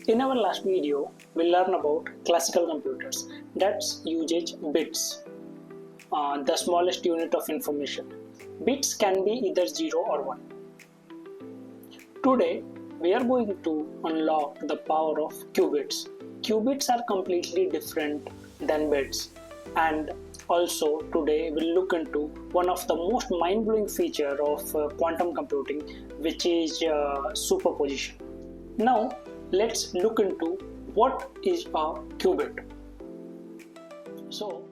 In our last video, we learned about classical computers, that's usage bits, the smallest unit of information. Bits can be either 0 or 1. Today, we are going to unlock the power of qubits. Qubits are completely different than bits, and also today we'll look into one of the most mind-blowing feature of quantum computing, which is superposition. Now, let's look into what is a qubit. So,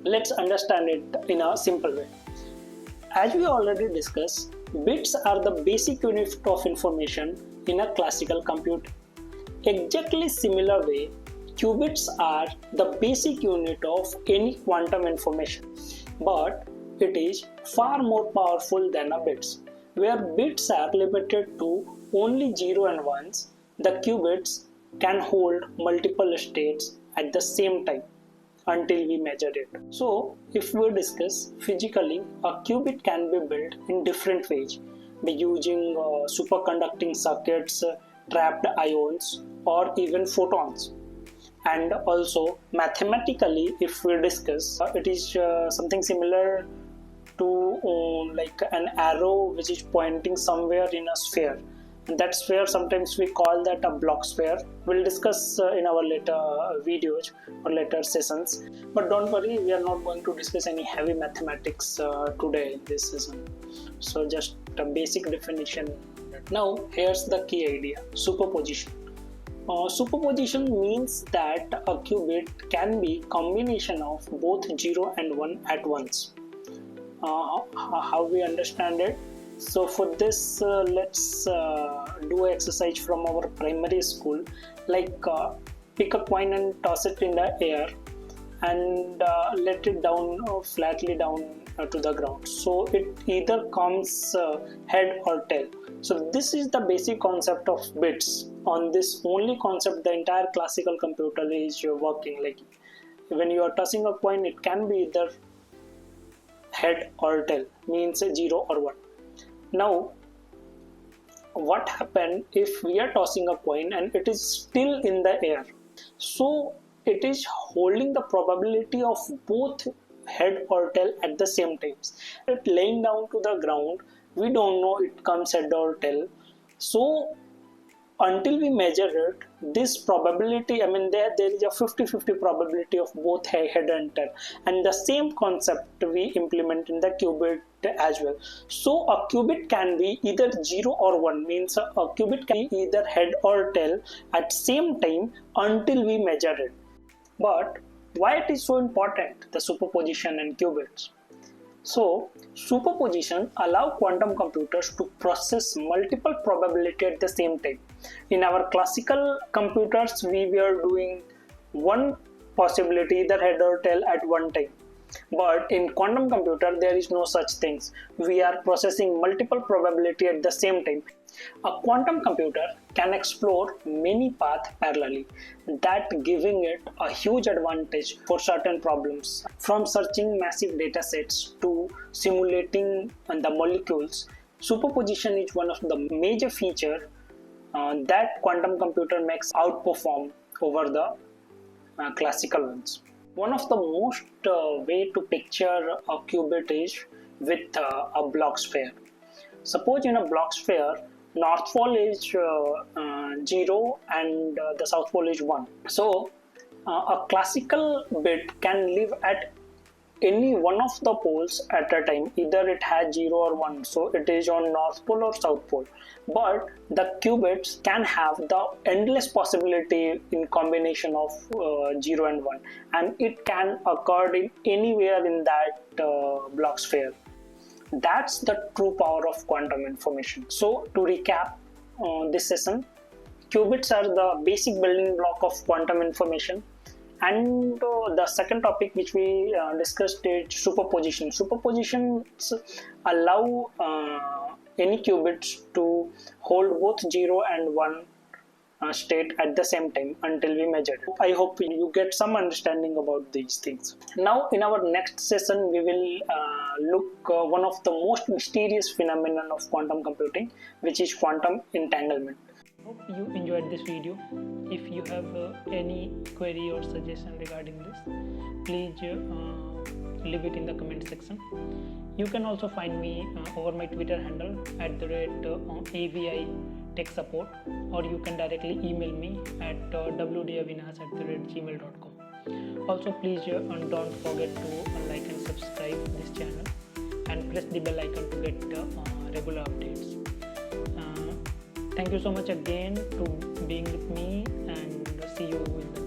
let's understand it in a simple way. As we already discussed, bits are the basic unit of information in a classical computer. Exactly similar way, qubits are the basic unit of any quantum information, but it is far more powerful than a bits. Where bits are limited to only 0 and 1s, the qubits can hold multiple states at the same time until we measure it. So, if we discuss physically, a qubit can be built in different ways by using superconducting circuits, trapped ions, or even photons. And also, mathematically, if we discuss, it is something similar to like an arrow which is pointing somewhere in a sphere. And that sphere, sometimes we call that a block sphere. We'll discuss in our later videos or later sessions. But don't worry, we are not going to discuss any heavy mathematics today in this session. So just a basic definition. Now here's the key idea: superposition. Superposition means that a qubit can be combination of both 0 and 1 at once. How we understand it? So for this, let's do an exercise from our primary school, like pick a coin and toss it in the air and let it down flatly down to the ground. So it either comes head or tail. So this is the basic concept of bits. On this only concept, the entire classical computer is working. Like when you are tossing a coin, it can be either head or tail, means 0 or 1. Now, what happens if we are tossing a coin and it is still in the air? So it is holding the probability of both head or tail at the same time. It laying down to the ground, we don't know it comes head or tail. So until we measure it, this probability, there is a 50-50 probability of both head and tail, and the same concept we implement in the qubit as well. So a qubit can be either 0 or 1, means a qubit can be either head or tail at same time until we measure it. But why it is so important, the superposition and qubits? So, superposition allows quantum computers to process multiple probability at the same time. In our classical computers, we were doing one possibility, either head or tail, at one time. But in quantum computer, there is no such things. We are processing multiple probability at the same time. A quantum computer can explore many paths parallelly, that giving it a huge advantage for certain problems. From searching massive data sets to simulating the molecules, superposition is one of the major features that quantum computer makes outperform over the classical ones. One of the most way to picture a qubit is with a block sphere. Suppose in a block sphere, North Pole is 0 and the South Pole is 1. So a classical bit can live at any one of the poles at a time. Either it has 0 or 1, so it is on North Pole or South Pole. But the qubits can have the endless possibility in combination of 0 and 1, and it can occur in anywhere in that block sphere. That's the true power of quantum information. So to recap this session, qubits are the basic building block of quantum information. And the second topic which we discussed is superposition. Superpositions allow any qubits to hold both 0 and 1 state at the same time until we measured it. I hope you get some understanding about these things. Now in our next session we will look one of the most mysterious phenomenon of quantum computing, which is quantum entanglement. Hope you enjoyed this video. If you have any query or suggestion regarding this, please leave it in the comment section. You can also find me over my Twitter handle @AVI Tech Support, or you can directly email me at wdavinas@gmail.com. Also, please don't forget to like and subscribe this channel and press the bell icon to get regular updates. Thank you so much again to being with me, and see you in the